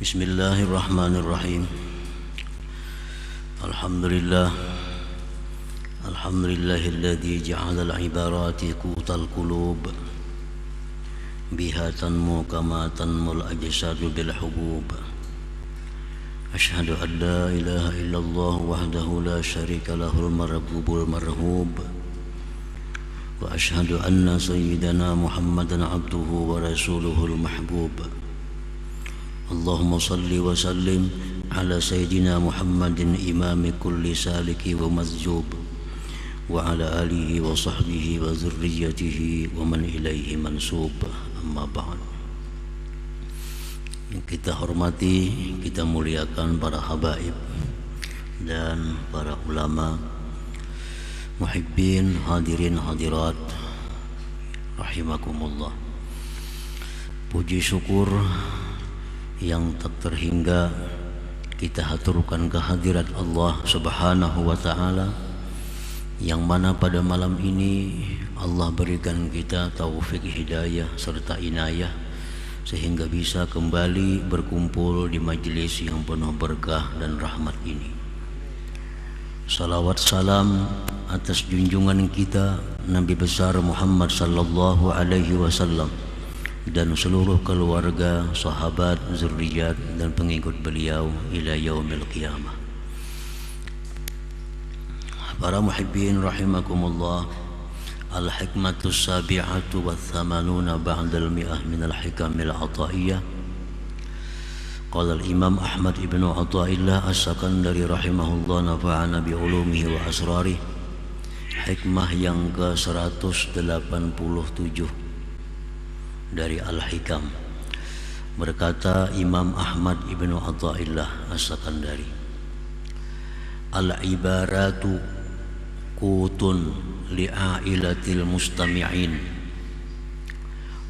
Bismillahirrahmanirrahim. Alhamdulillah. Alhamdulillahilladzi ja'ala al-ibarati qutal qulub biha tanmu kama tanmul ajsadu bil hubub. Asyhadu an la ilaha illallah wahdahu la syarika lahul marhubul marhub. Wa asyhadu anna sayyidana Muhammadan abduhu wa rasuluhul mahbub. Allahumma salli wa sallim ala sayyidina Muhammadin imami kulli saliki wa mazjub wa ala alihi wa sahbihi wa zurriyatihi wa man ilaihi mansub. Amma ba'd. Yang kita hormati, kita muliakan para habaib dan para ulama, muhibbin, hadirin hadirat rahimakumullah. Puji syukur yang tak terhingga kita haturkan kehadirat Allah Subhanahu wa ta'ala, yang mana pada malam ini Allah berikan kita taufik hidayah serta inayah sehingga bisa kembali berkumpul di majelis yang penuh berkah dan rahmat ini. Salawat salam atas junjungan kita Nabi besar Muhammad sallallahu alaihi wasallam dan seluruh keluarga, sahabat, zurriyat dan pengikut beliau ila yaumil qiyamah. Para muhibbin rahimakumullah, al-hikmatus sabi'atu wa thamanuna ba'dal mi'ah minal hikamil ataiyah. Qala al-imam Ahmad ibn Athaillah as-Sakandari rahimahullah, nafa'ana bi'ulumihi wa asrarih. Hikmah yang ke-187 dari Al-Hikam. Berkata Imam Ahmad ibn Athaillah as-Sakandari, al-ibaratu qutun li'ailatil mustami'in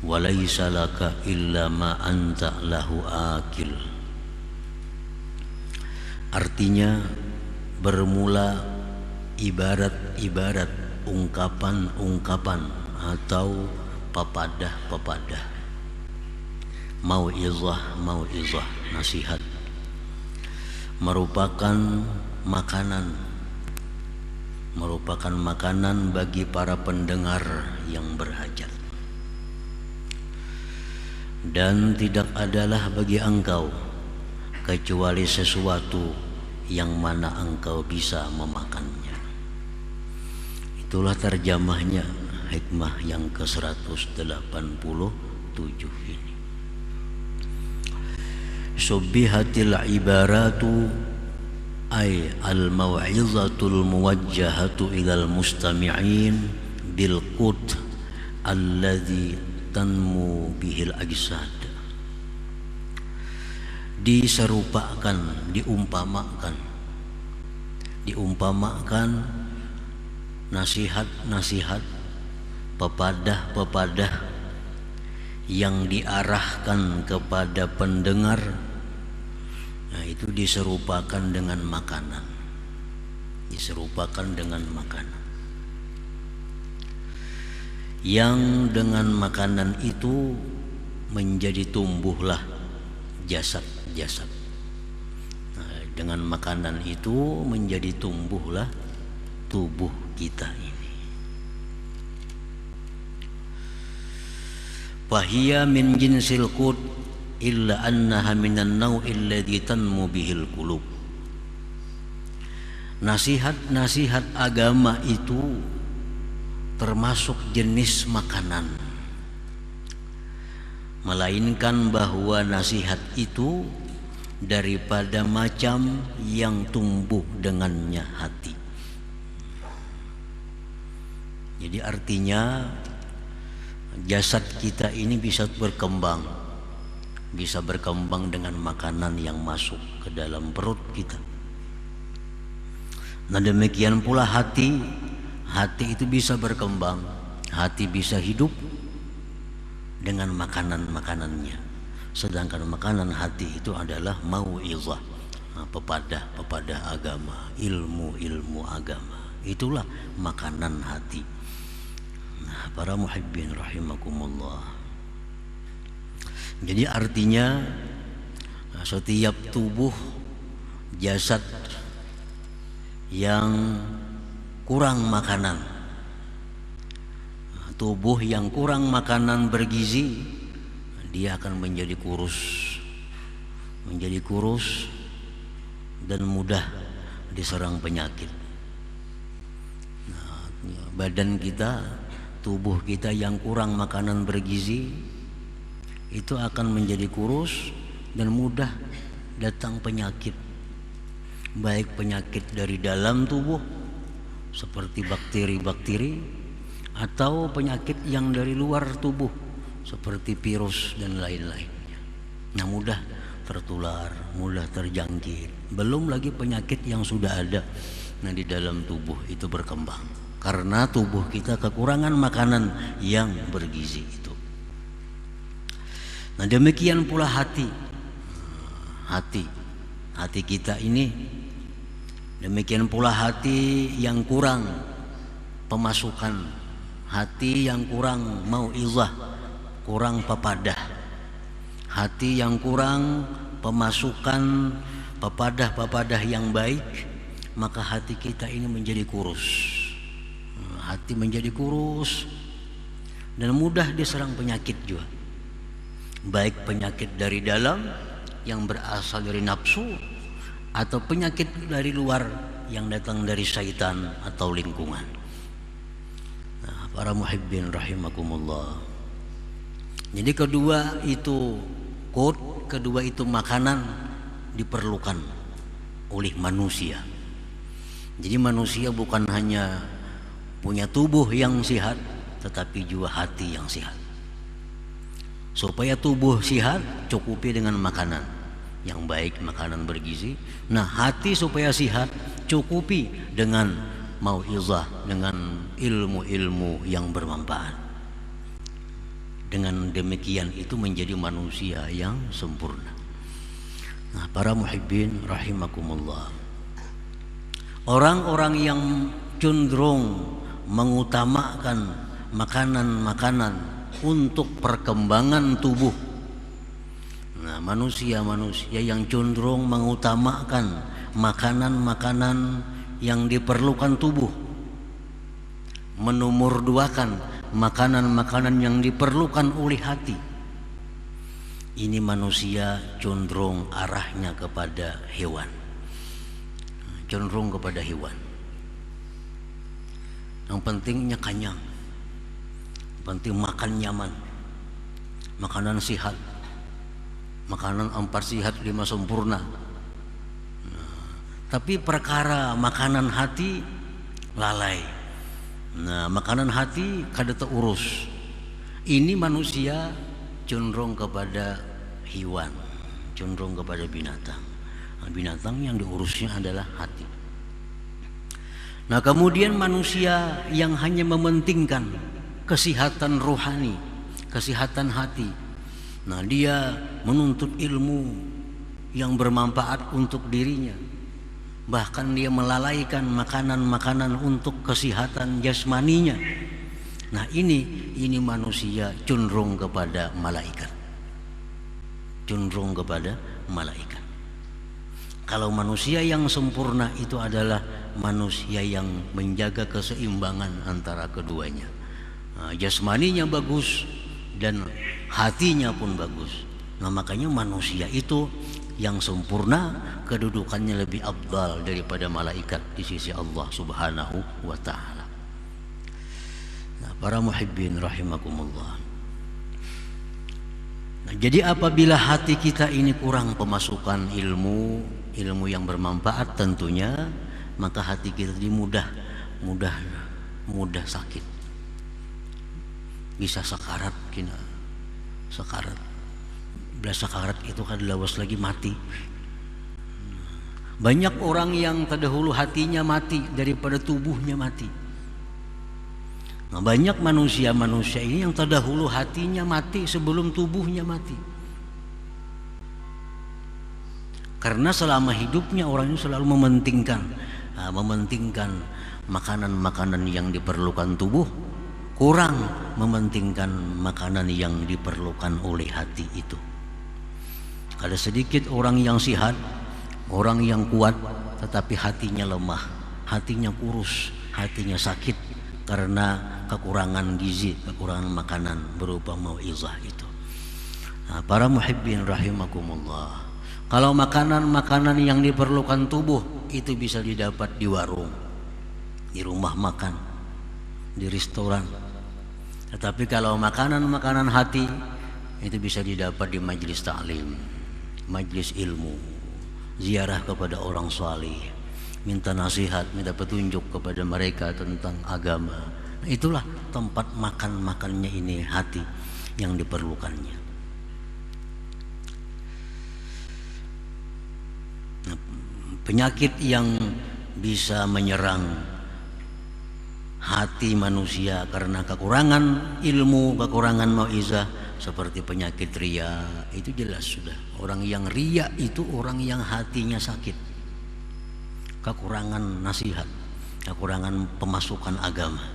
wa laysa laka illa ma anta lahu akil. Artinya, bermula ibarat-ibarat, ungkapan-ungkapan atau pepadah-pepadah, mau'izah, nasihat, merupakan makanan bagi para pendengar yang berhajat. Dan tidak adalah bagi engkau kecuali sesuatu yang mana engkau bisa memakannya. Itulah terjemahnya hikmah yang ke-187 ini. Subbihatil ibaratu ay al-mau'izatul muwajjahatu ilal mustami'in bil qut alladhi tanmu bihil ajsad. Diserupakan, diumpamakan nasihat-nasihat, pepadah-pepadah yang diarahkan kepada pendengar. Nah, itu diserupakan dengan makanan. Yang dengan makanan itu menjadi tumbuhlah jasad-jasad. Nah, dengan makanan itu menjadi tumbuhlah tubuh kita ini. Fahiya min jinsil qut illa annaha minan naw'il ladzi tanmu bihil qulub. Nasihat-nasihat agama itu termasuk jenis makanan, melainkan bahwa nasihat itu daripada macam yang tumbuh dengannya hati. Jadi artinya jasad kita ini bisa berkembang dengan makanan yang masuk ke dalam perut kita. Nah, demikian pula hati itu bisa berkembang, hati bisa hidup dengan makanan-makanannya. Sedangkan makanan hati itu adalah mau'izah, pepadah agama, ilmu agama. Itulah makanan hati. Nah, para muhibbin rahimakumullah, jadi artinya Setiap tubuh jasad yang kurang makanan, tubuh yang kurang makanan bergizi, dia akan menjadi kurus dan mudah diserang penyakit. Badan kita, tubuh kita yang kurang makanan bergizi itu akan menjadi kurus dan mudah datang penyakit, baik penyakit dari dalam tubuh seperti bakteri-bakteri atau penyakit yang dari luar tubuh seperti virus dan lain-lainnya. Nah, mudah tertular, mudah terjangkit. Belum lagi penyakit yang sudah ada di dalam tubuh itu berkembang karena tubuh kita kekurangan makanan yang bergizi itu. Nah, demikian pula hati kita ini, demikian pula hati yang kurang pemasukan, hati yang kurang mau'izah, kurang pepadah, hati yang kurang pemasukan pepadah yang baik, maka hati kita ini menjadi kurus. Hati menjadi kurus dan mudah diserang penyakit juga, baik penyakit dari dalam yang berasal dari nafsu atau penyakit dari luar yang datang dari syaitan atau lingkungan. Nah, para muhibbin rahimakumullah. Jadi kedua itu makanan diperlukan oleh manusia. Jadi manusia bukan hanya punya tubuh yang sehat, tetapi juga hati yang sehat. Supaya tubuh sehat, cukupi dengan makanan yang baik, makanan bergizi. Nah, hati supaya sehat, cukupi dengan mau'izah, dengan ilmu-ilmu yang bermanfaat. Dengan demikian itu menjadi manusia yang sempurna. Nah, para muhibbin rahimakumullah, orang-orang yang cenderung mengutamakan makanan-makanan untuk perkembangan tubuh. Nah, manusia yang cenderung mengutamakan makanan-makanan yang diperlukan tubuh, menomorduakan makanan-makanan yang diperlukan oleh hati, ini manusia cenderung arahnya kepada hewan, cenderung kepada hewan. Yang pentingnya kenyang, penting makan nyaman, makanan sehat, makanan 4 sehat 5 sempurna. Tapi perkara makanan hati lalai. Nah, makanan hati kada terurus. Ini manusia cenderung kepada hewan, cenderung kepada binatang. Binatang yang diurusnya adalah hati. Nah, kemudian manusia yang hanya mementingkan kesehatan rohani, kesehatan hati. Nah, dia menuntut ilmu yang bermanfaat untuk dirinya. Bahkan dia melalaikan makanan-makanan untuk kesehatan jasmaninya. Nah, ini manusia cenderung kepada malaikat. Cenderung kepada malaikat. Kalau manusia yang sempurna itu adalah manusia yang menjaga keseimbangan antara keduanya. Nah, jasmaninya bagus dan hatinya pun bagus. Nah, makanya manusia itu yang sempurna kedudukannya lebih afdal daripada malaikat di sisi Allah Subhanahu wa ta'ala. Nah, para muhibbin rahimakumullah. Nah, jadi apabila hati kita ini kurang pemasukan ilmu yang bermanfaat tentunya, maka hati kita ini mudah sakit. Bisa sakarat kina. Sakarat. Bila sakarat itu kan lawas lagi mati. Banyak orang yang terdahulu hatinya mati daripada tubuhnya mati. Nah, banyak manusia ini yang terdahulu hatinya mati sebelum tubuhnya mati. Karena selama hidupnya orang ini selalu mementingkan makanan-makanan yang diperlukan tubuh, kurang mementingkan makanan yang diperlukan oleh hati itu. Ada sedikit orang yang sihat, orang yang kuat, tetapi hatinya lemah, hatinya kurus, hatinya sakit karena kekurangan gizi, kekurangan makanan berupa mau'izah itu. Nah, para muhibbin rahimakumullah, kalau makanan-makanan yang diperlukan tubuh itu bisa didapat di warung, di rumah makan, di restoran. Tetapi kalau makanan-makanan hati itu bisa didapat di majelis ta'lim, majelis ilmu, ziarah kepada orang salih, minta nasihat, minta petunjuk kepada mereka tentang agama. Nah, itulah tempat makan-makannya ini hati yang diperlukannya. Nah, penyakit yang bisa menyerang hati manusia karena kekurangan ilmu, kekurangan mau'izah, seperti penyakit ria, itu jelas sudah. Orang yang ria itu orang yang hatinya sakit, kekurangan nasihat, kekurangan pemasukan agama,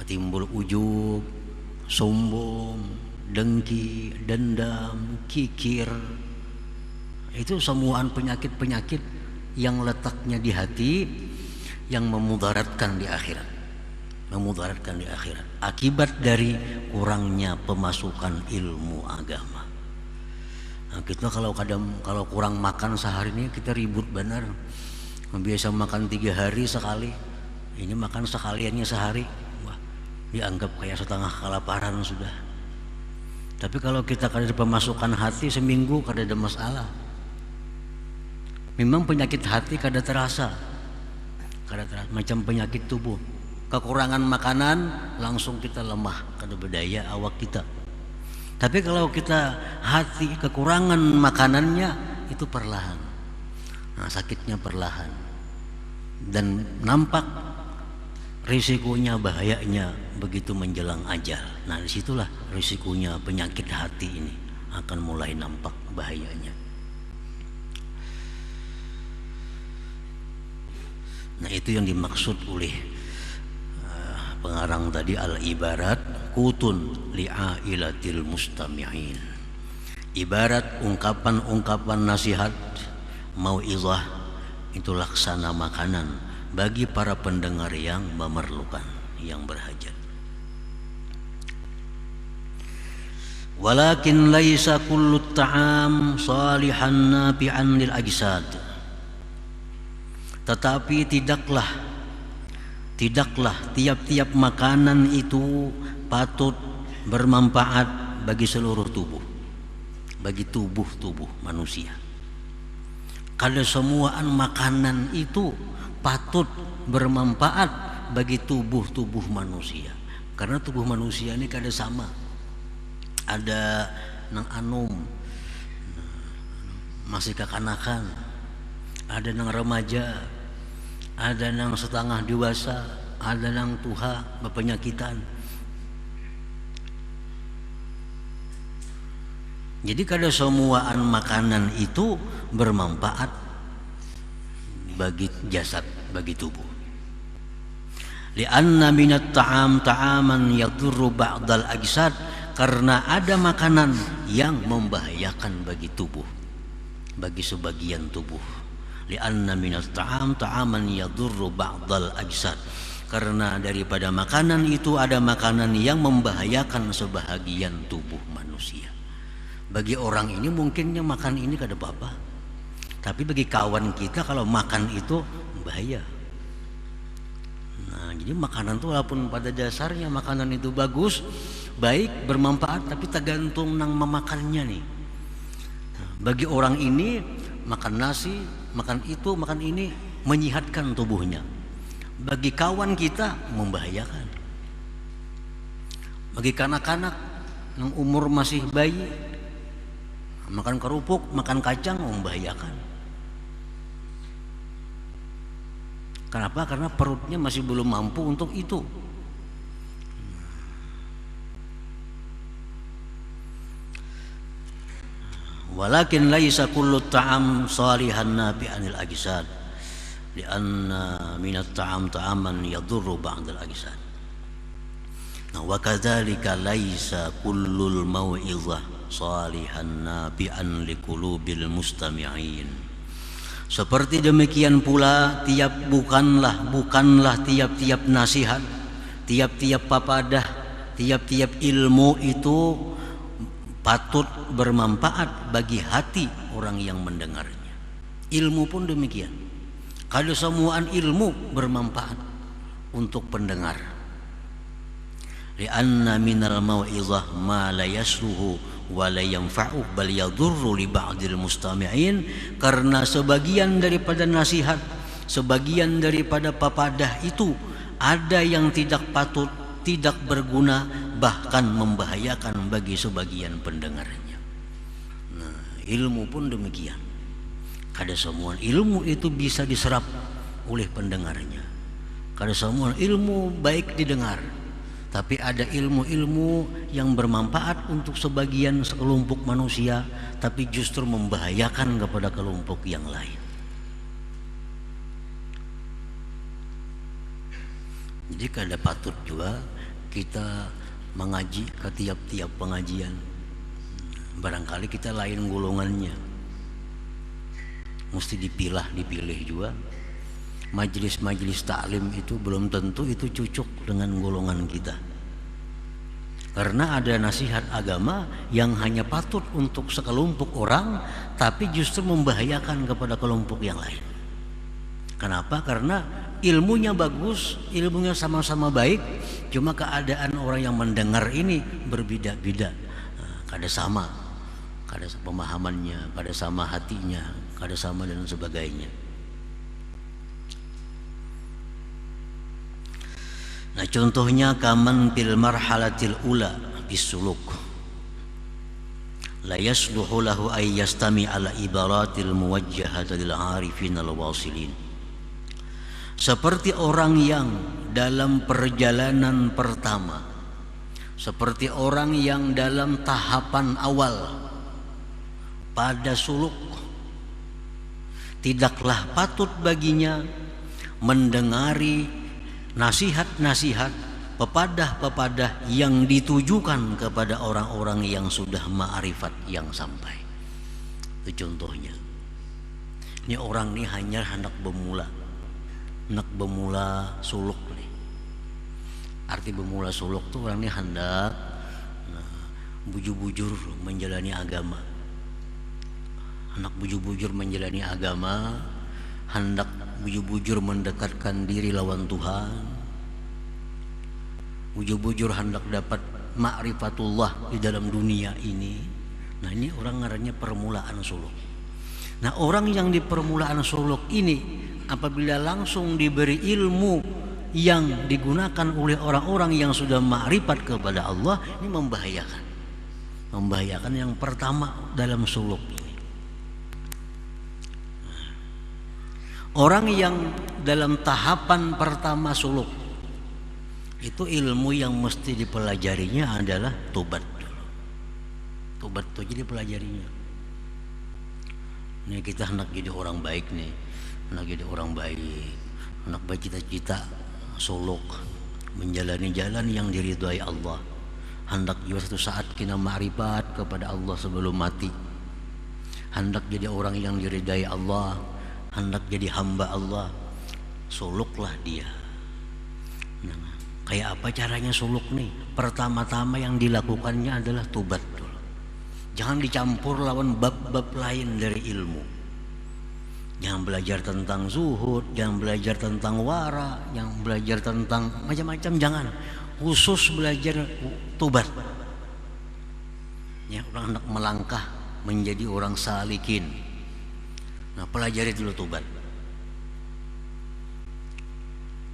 timbul ujub, sombong, dengki, dendam, kikir. Itu semuaan penyakit-penyakit yang letaknya di hati, yang memudaratkan di akhirat, memudaratkan di akhirat akibat dari kurangnya pemasukan ilmu agama. Nah, kita kalau kurang makan sehari ini kita ribut benar. Biasa makan 3 hari sekali, ini makan sekaliannya sehari, wah, dianggap kayak setengah kelaparan sudah. Tapi kalau kita kada ada pemasukan hati seminggu kada ada masalah. Memang penyakit hati kada terasa, macam penyakit tubuh. Kekurangan makanan langsung kita lemah, kada berdaya awak kita. Tapi kalau kita hati kekurangan makanannya itu perlahan, nah, sakitnya perlahan, dan nampak risikonya, bahayanya begitu menjelang ajal. Nah, disitulah risikonya penyakit hati ini akan mulai nampak bahayanya. Nah, itu yang dimaksud oleh pengarang tadi, al-ibarat kutun li'ailatil mustami'in. Ibarat ungkapan-ungkapan nasihat, mau'izah itu laksana makanan bagi para pendengar yang memerlukan, yang berhajat. Walakin laisa kullu ta'am salihan nafi'an lil ajsad. Tetapi tidaklah tiap-tiap makanan itu patut bermanfaat bagi seluruh tubuh, bagi tubuh manusia. Kada semuaan makanan itu patut bermanfaat bagi tubuh manusia, karena tubuh manusia ini kada sama. Ada nang anum masih kekanakan, ada nang remaja, ada nang setengah dewasa, ada nang tuha berpenyakitan. Jadi kada semuaan makanan itu bermanfaat bagi jasad, bagi tubuh. Lianna minat ta'am ta'aman yadurru ba'dal ajsad, karena ada makanan yang membahayakan bagi tubuh, bagi sebagian tubuh. Lianna minat ta'am ta'aman yadurru ba'dal ajsad, karena daripada makanan itu ada makanan yang membahayakan sebahagian tubuh manusia. Bagi orang ini mungkinnya makan ini kada apa-apa, tapi bagi kawan kita kalau makan itu bahaya. Nah, jadi makanan itu walaupun pada dasarnya makanan itu bagus, baik, bermanfaat, tapi tergantung nang memakannya nih. Nah, bagi orang ini makan nasi, makan itu, makan ini menyehatkan tubuhnya. Bagi kawan kita membahayakan. Bagi kanak-kanak yang umur masih bayi, makan kerupuk, makan kacang membahayakan. Kenapa? Karena perutnya masih belum mampu untuk itu. Walakin laisa kullu ta'am salihan nafi'anil ajsad, lianna minat ta'am ta'aman yadurru ba'dal ajsad. Nah, wa kadzalika laisa kullul mau'izah salihan nabi'an liqulubil mustami'in. Seperti demikian pula bukanlah tiap-tiap nasihat, tiap-tiap papadah, tiap-tiap ilmu itu patut bermanfaat bagi hati orang yang mendengarnya. Ilmu pun demikian. Kalau semuaan ilmu bermanfaat untuk pendengar. Lianna minal mau'izah ma la yasluhu wa la yanfa'u bal yadurru li ba'dil mustami'in, karena sebagian daripada nasihat, sebagian daripada papadah itu ada yang tidak patut, tidak berguna, bahkan membahayakan bagi sebagian pendengarnya. Nah, ilmu pun demikian. Kada semua ilmu itu bisa diserap oleh pendengarnya. Kada semua ilmu baik didengar. Tapi ada ilmu-ilmu yang bermanfaat untuk sekelompok manusia, tapi justru membahayakan kepada kelompok yang lain. Jadi kada patut juga kita mengaji ke tiap-tiap pengajian. Barangkali kita lain golongannya, mesti dipilih juga. Majelis-majelis taklim itu belum tentu itu cocok dengan golongan kita, karena ada nasihat agama yang hanya patut untuk sekelompok orang, tapi justru membahayakan kepada kelompok yang lain. Kenapa? Karena ilmunya bagus, ilmunya sama-sama baik, cuma keadaan orang yang mendengar ini berbeda-beda. Kada sama pemahamannya, kada sama hatinya, kada sama dan sebagainya. Nah, contohnya kaman fil marhalatil ula bisuluk la yasluhu lahu ay yastami ala ibaratil muwajjahati lil arifin al wasilin. Seperti orang yang dalam perjalanan pertama, seperti orang yang dalam tahapan awal pada suluk, tidaklah patut baginya mendengari nasihat-nasihat, pepadah-pepadah yang ditujukan kepada orang-orang yang sudah ma'rifat yang sampai. Itu contohnya. Ini orang ini hanya hendak bermula suluk nih. Arti bermula suluk tuh orang ini hendak bujur-bujur menjalani agama. Hendak bujur-bujur menjalani agama, hendak bujur-bujur mendekatkan diri lawan Tuhan, bujur-bujur hendak dapat ma'rifatullah di dalam dunia ini. Nah, ini orang ngarannya permulaan suluk. Nah, orang yang di permulaan suluk ini apabila langsung diberi ilmu yang digunakan oleh orang-orang yang sudah ma'rifat kepada Allah, ini membahayakan yang pertama dalam suluk ini. Orang yang dalam tahapan pertama suluk itu ilmu yang mesti dipelajarinya adalah tobat dulu. Tobat itu jadi pelajarinya. Nih kita hendak jadi orang baik nih, hendak jadi orang baik, hendak bercita-cita suluk menjalani jalan yang diridhai Allah, hendak juga suatu saat kita ma'rifat kepada Allah sebelum mati, hendak jadi orang yang diridhai Allah, hendak jadi hamba Allah. Suluklah dia. Nah, kayak apa caranya suluk nih? Pertama-tama yang dilakukannya adalah tobat dulu. Jangan dicampur lawan bab-bab lain dari ilmu. Jangan belajar tentang zuhud, jangan belajar tentang wara, jangan belajar tentang macam-macam, jangan. Khusus belajar tobat. Ya, orang hendak melangkah menjadi orang salikin. Nah, pelajari dulu tobat.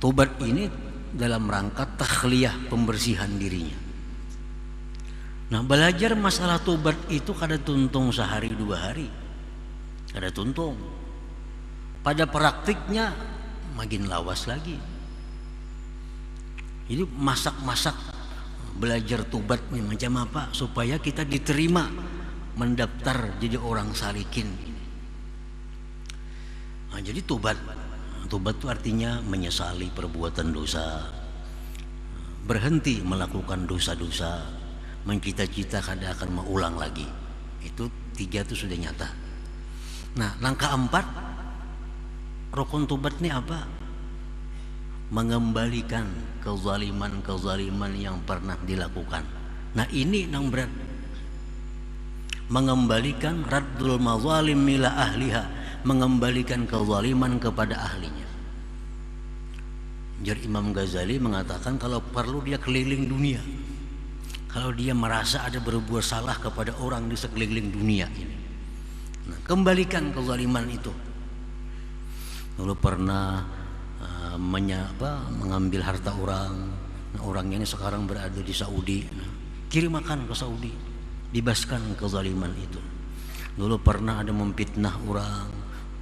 Tobat ini dalam rangka takhliyah, pembersihan dirinya. Nah, belajar masalah tobat itu kada tuntung sehari dua hari, kada tuntung. Pada praktiknya makin lawas lagi. Jadi masak-masak belajar tobat nih macam apa supaya kita diterima mendaftar jadi orang salikin. Nah, jadi tobat itu artinya menyesali perbuatan dosa, berhenti melakukan dosa-dosa, mencita-citakan akan mengulang lagi. Itu 3 itu sudah nyata. Nah, langkah 4 rukun tobat ini apa? Mengembalikan kezaliman yang pernah dilakukan. Nah, ini yang berat. Mengembalikan raddul mazalim ila ahliha, mengembalikan kezaliman kepada ahlinya. Jadi Imam Ghazali mengatakan kalau perlu dia keliling dunia. Kalau dia merasa ada berbuat salah kepada orang di sekeliling dunia ini. Nah, kembalikan kezaliman itu. Dulu pernah mengambil harta orang. Nah, orangnya ini sekarang berada di Saudi. Nah, kirimkan ke Saudi, bebaskan kezaliman itu. Dulu pernah ada memfitnah orang.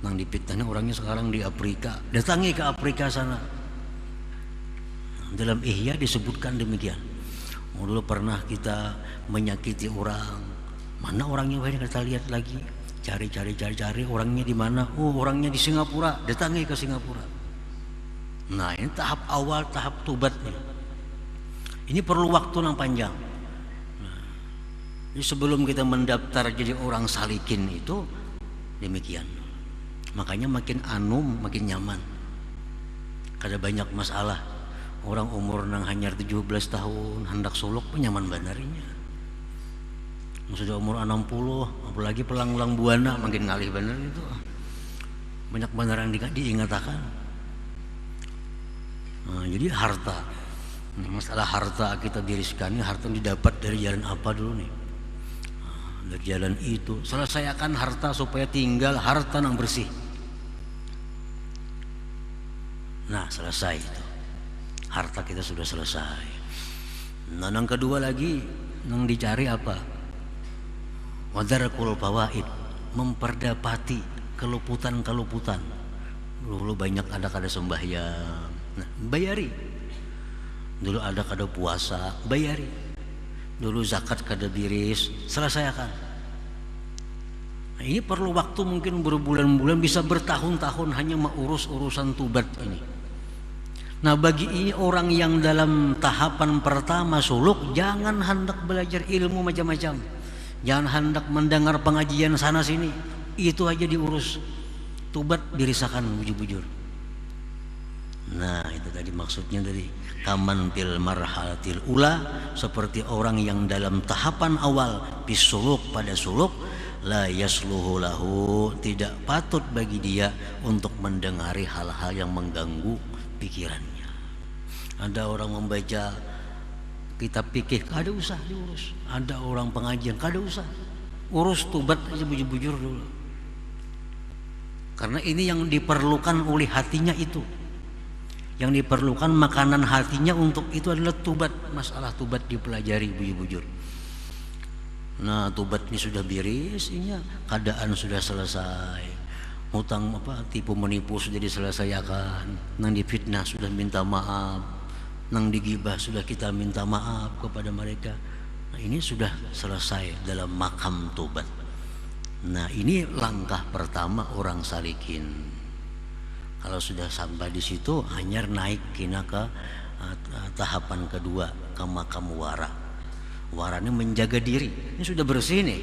Yang dipitnahnya orangnya sekarang di Afrika. Datangi ke Afrika sana. Dalam Ihya disebutkan demikian. Dulu pernah kita menyakiti orang. Mana orangnya? Kita lihat lagi. Cari orangnya di mana? Oh, orangnya di Singapura. Datangi ke Singapura. Nah, ini tahap awal, tahap tobatnya. Ini perlu waktu yang panjang. Nah, jadi sebelum kita mendaftar jadi orang salikin itu demikian. Makanya makin anum makin nyaman. Kada banyak masalah. Orang umur nang hanya 17 tahun hendak suluk nyaman banarinya. Sudah umur 60, apalagi pelang-pelang buana makin ngalih bener itu. Banyak benar yang diingatakan. Nah, jadi harta. Masalah harta kita diriskan, harta didapat dari jalan apa dulu nih? Nah, dari jalan itu selesaikan harta supaya tinggal harta yang bersih. Nah, selesai itu. Harta kita sudah selesai. Nah, yang kedua lagi yang dicari apa? Wadarakul fawaid, memperdapati keluputan. Dulu banyak ada kada sembahyang, nah, bayari. Dulu ada kada puasa, bayari. Dulu zakat kada biris, selesaikan. Nah, ini perlu waktu mungkin berbulan-bulan, bisa bertahun-tahun hanya mengurus urusan tobat ini. Nah, bagi ini orang yang dalam tahapan pertama suluk, jangan hendak belajar ilmu macam-macam, jangan hendak mendengar pengajian sana sini, itu aja diurus. Tobat dirisakan bujur-bujur. Nah, itu tadi maksudnya dari kaman fil marhalatil ula, seperti orang yang dalam tahapan awal bisuluk pada suluk, la yasluhu lahu, tidak patut bagi dia untuk mendengari hal-hal yang mengganggu pikirannya. Ada orang membaca kitab fikih, kada usah diurus. Ada orang pengajian, kada usah. Urus tobat aja bujur-bujur dulu. Karena ini yang diperlukan oleh hatinya itu. Yang diperlukan makanan hatinya untuk itu adalah tobat. Masalah tobat dipelajari bujur-bujur. Nah, tobat ini sudah beres, keadaan sudah selesai. Hutang tipu menipu sudah diselesaikan, nang difitnah sudah minta maaf, nang digibah sudah kita minta maaf kepada mereka. Nah, ini sudah selesai dalam makam tobat. Nah, ini langkah pertama orang salikin. Kalau sudah sampai di situ, hanya naik kina ke tahapan kedua, ke makam wara. Wara ini menjaga diri. Ini sudah bersih nih,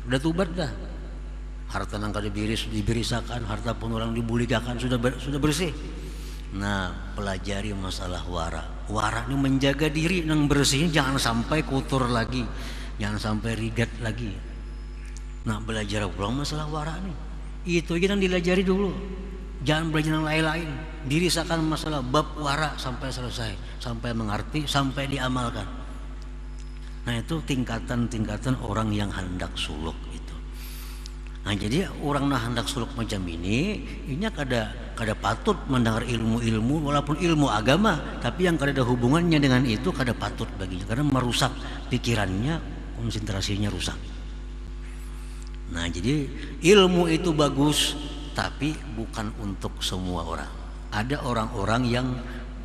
sudah tobat dah. Harta nang kada diberisakan, harta pun orang dibulikakan, sudah bersih. Nah, pelajari masalah wara. Wara ini menjaga diri nang bersih, jangan sampai kotor lagi, jangan sampai rigat lagi. Nah, belajar ulang masalah wara nih. Itu aja yang dilajari dulu. Jangan belajar yang lain-lain. Dirisakan masalah bab wara sampai selesai, sampai mengerti, sampai diamalkan. Nah, itu tingkatan-tingkatan orang yang hendak suluk itu. Nah, jadi orang nah hendak suluk macam ini kada patut mendengar ilmu-ilmu, walaupun ilmu agama, tapi yang kada ada hubungannya dengan itu kada patut baginya, karena merusak pikirannya, konsentrasinya rusak. Nah, jadi ilmu itu bagus, tapi bukan untuk semua orang. Ada orang-orang yang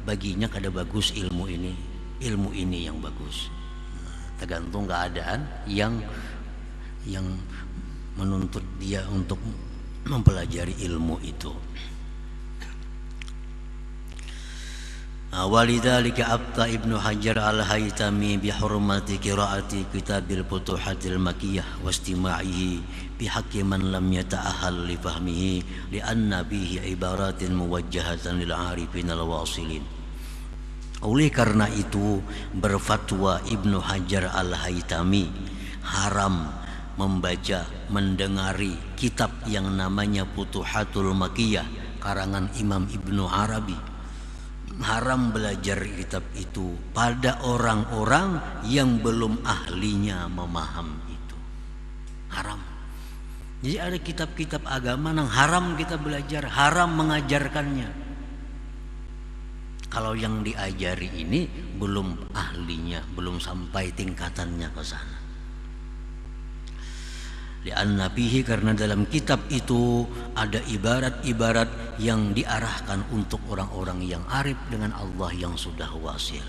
baginya kada bagus ilmu ini yang bagus. Nah, tergantung keadaan yang menuntut dia untuk mempelajari ilmu itu. Walidzalika abta Ibnu Hajar al-Haytami bihurmati qiraati kitabil Futuhatil Makkiyah wa istima'ihi bihaqqi man lam yata'ahhal li fahmihi li'anna bihi ibaratin muwajjahatan lil 'arifin al-wasilin. Oleh karena itu berfatwa Ibnu Hajar al-Haytami haram membaca, mendengari kitab yang namanya Futuhatul Makkiyah karangan Imam Ibnu Arabi. Haram belajar kitab itu pada orang-orang yang belum ahlinya memaham itu. Haram. Jadi ada kitab-kitab agama yang haram kita belajar, haram mengajarkannya. Kalau yang diajari ini belum ahlinya, belum sampai tingkatannya ke sana. Li'anna fihi, karena dalam kitab itu ada ibarat-ibarat yang diarahkan untuk orang-orang yang arif dengan Allah yang sudah wasil.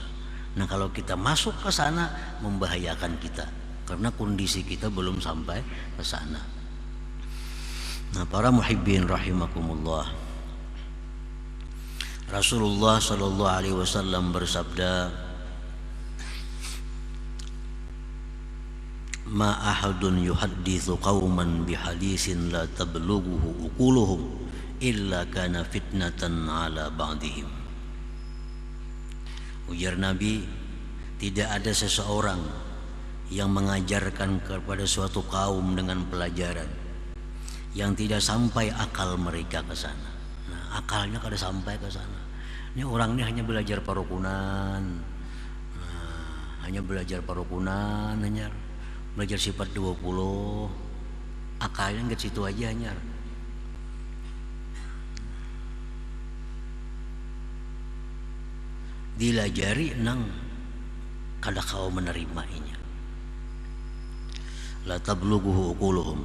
Nah, kalau kita masuk ke sana membahayakan kita karena kondisi kita belum sampai ke sana. Nah, para muhibbin rahimakumullah, Rasulullah sallallahu alaihi wasallam bersabda, ma ahadun yuhadditsu qauman bihadisin la tablughuhu uquluhum illa kana fitnatan ala ba'dihim. Ujar Nabi, tidak ada seseorang yang mengajarkan kepada suatu kaum dengan pelajaran yang tidak sampai akal mereka ke sana. Nah, akalnya kada sampai ke sana. Ini orang ini hanya belajar parukunan, hanya belajar parukunan, hanya belajar sifat 20, akalnya nggak situ aja nyar. Dilajari nang kada kau menerimainya. La tablughuhu uquluhum,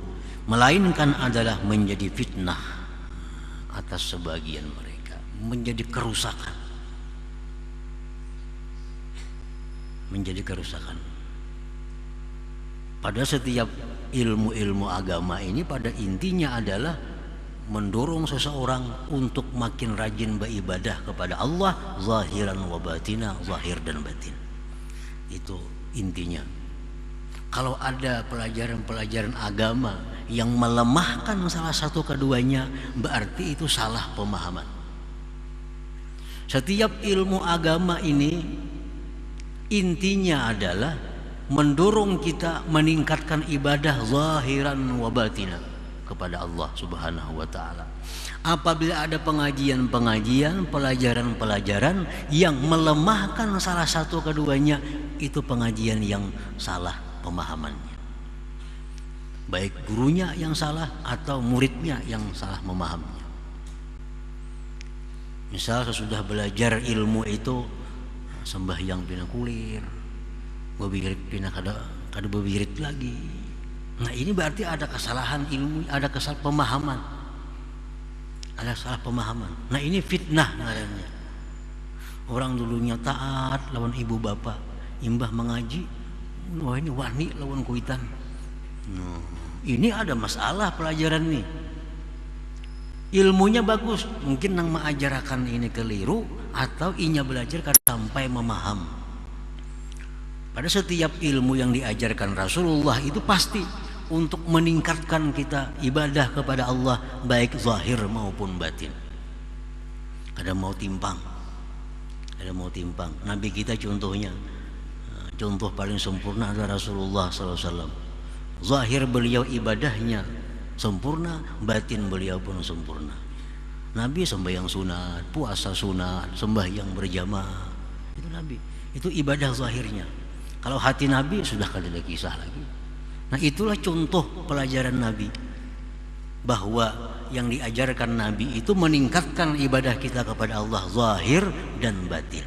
melainkan adalah menjadi fitnah atas sebagian mereka, menjadi kerusakan. Menjadi kerusakan. Pada setiap ilmu-ilmu agama ini pada intinya adalah mendorong seseorang untuk makin rajin beribadah kepada Allah zahiran wa batina, zahir dan batin. Itu intinya. Kalau ada pelajaran-pelajaran agama yang melemahkan salah satu keduanya, berarti itu salah pemahaman. Setiap ilmu agama ini intinya adalah mendorong kita meningkatkan ibadah zahiran wa batina kepada Allah Subhanahu wa taala. Apabila ada pengajian-pengajian, pelajaran-pelajaran yang melemahkan salah satu keduanya, itu pengajian yang salah pemahamannya. Baik gurunya yang salah atau muridnya yang salah memahaminya. Misal sesudah belajar ilmu itu sembahyang pina kulir, bebirit pina kada bebirit lagi. Nah, ini berarti ada kesalahan ilmu, ada kesalahan pemahaman. Ada salah pemahaman. Nah, ini fitnah ngarannya. Orang dulunya taat lawan ibu bapak, imbah mengaji, wah ini wani lawan kuitan. Ini ada masalah pelajaran nih. Ilmunya bagus, mungkin nang mengajarkan ini keliru atau inya belajar kada sampai memaham. Pada setiap ilmu yang diajarkan Rasulullah itu pasti untuk meningkatkan kita ibadah kepada Allah baik zahir maupun batin. Kada mau timpang. Kada mau timpang. Nabi kita contohnya, contoh paling sempurna adalah Rasulullah SAW. Zahir beliau ibadahnya sempurna, batin beliau pun sempurna. Nabi sembahyang sunat, puasa sunat, sembahyang berjamaah. Itu Nabi. Itu ibadah zahirnya. Kalau hati Nabi sudah kada ada kisah lagi. Nah, itulah contoh pelajaran Nabi, bahwa yang diajarkan Nabi itu meningkatkan ibadah kita kepada Allah zahir dan batin.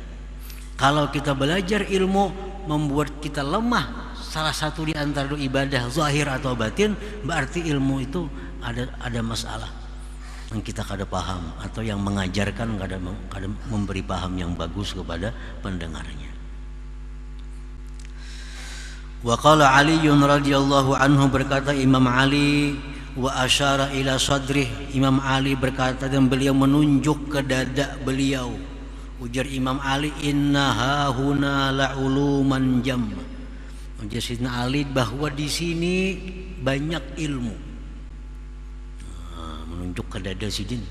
Kalau kita belajar ilmu membuat kita lemah salah satu di antara ibadah zahir atau batin, berarti ilmu itu ada masalah yang kita kada paham, atau yang mengajarkan kada memberi paham yang bagus kepada pendengarnya. Wa qala Ali radhiyallahu anhu, berkata Imam Ali, wa asyara ila sadrih, Imam Ali berkata dan beliau menunjuk ke dada beliau, Ujar Imam Ali, innaha huna la'uluman jamma. Ujar Sayyidina Ali bahwa di sini banyak ilmu. Menunjuk ke dada Sidin.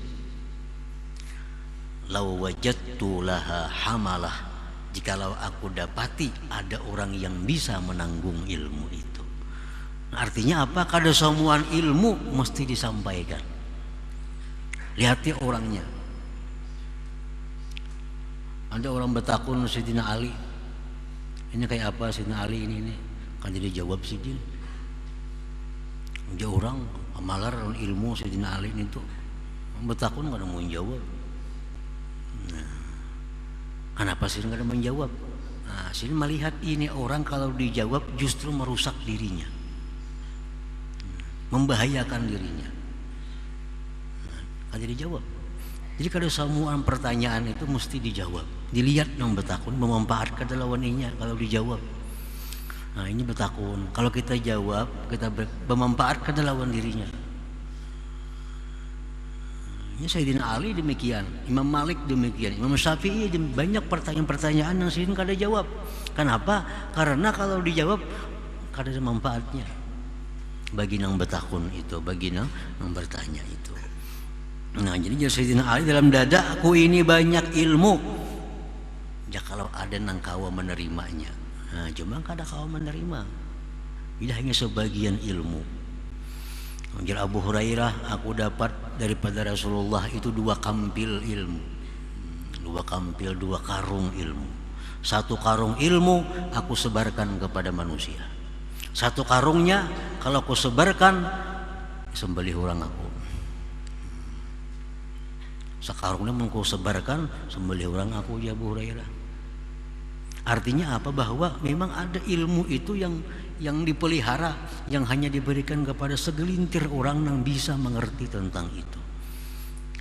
Law wajadtu laha hamalah, jikalau aku dapati ada orang yang bisa menanggung ilmu itu. Artinya apa? Kada semua ilmu mesti disampaikan. Lihati orangnya. Ada orang bertakun Sayyidina Ali, ini kayak apa Sayyidina Ali ini? Kan jadi jawab Sidin. Dia orang amalar ilmu Sayyidina Ali itu bertakun kada mau jawab. Nah, kenapa Sidin kada menjawab? Nah, Sidin melihat ini orang kalau dijawab justru merusak dirinya, membahayakan dirinya. Nah, kan jadi jawab. Jadi kalau semua pertanyaan itu mesti dijawab. Dilihat yang bertakun memanfaatkan lawannya kalau dijawab. Nah ini bertakun. Kalau kita jawab, kita memanfaatkan lawan dirinya. Ini Sayyidina Ali demikian, Imam Malik demikian, Imam Syafi'i banyak pertanyaan-pertanyaan yang Sayyidina kada jawab. Kenapa? Karena kalau dijawab kada ada manfaatnya bagi yang bertakun itu, bagi yang bertanya itu. Nah jadi Sayyidina Ali dalam dadaku ini banyak ilmu. Ya kalau ada nang kawa menerimanya. Nah cuma kada kawa menerima. Ini hanya sebagian ilmu. Anjir Abu Hurairah, aku dapat daripada Rasulullah itu 2 kampil ilmu. 2 kampil, 2 karung ilmu. 1 karung ilmu aku sebarkan kepada manusia. 1 karungnya kalau aku sebarkan sembelih orang aku. Sekarungnya mau kau sebarkan sembelih orang aku, ya Abu Hurairah. Artinya apa? Bahwa memang ada ilmu itu yang dipelihara, yang hanya diberikan kepada segelintir orang yang bisa mengerti tentang itu.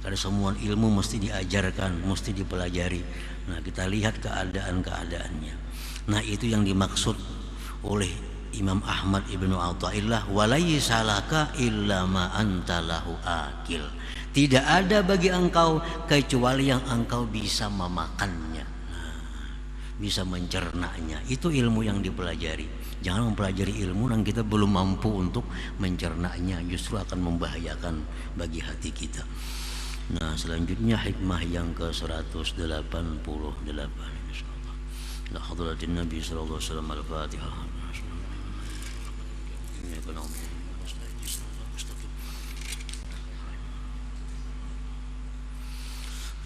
Karena semua ilmu mesti diajarkan, mesti dipelajari. Nah kita lihat keadaan-keadaannya. Nah itu yang dimaksud oleh Imam Ahmad ibnu Athaillah, walaysa laka illa ma anta lahu akil. Tidak ada bagi engkau kecuali yang engkau bisa memakannya, bisa mencernanya. Itu ilmu yang dipelajari. Jangan mempelajari ilmu yang kita belum mampu untuk mencernanya, justru akan membahayakan bagi hati kita. Nah selanjutnya hikmah yang ke-188, insyaallah. La hadratin Nabi sallallahu alaihi wasallam, al-Fatihah.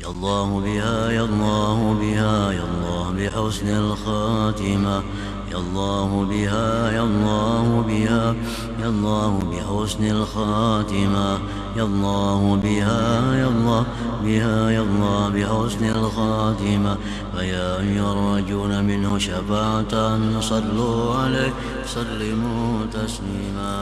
يا الله بها يا الله بها يا الله بحسن الخاتمة يا الله بها يا الله بها يا الله بحسن الخاتمة يا الله بها يا الله بها يا الله بحسن الخاتمة فيا أيها الرجون منه شفاعة صلوا عليه سلموا تسليما.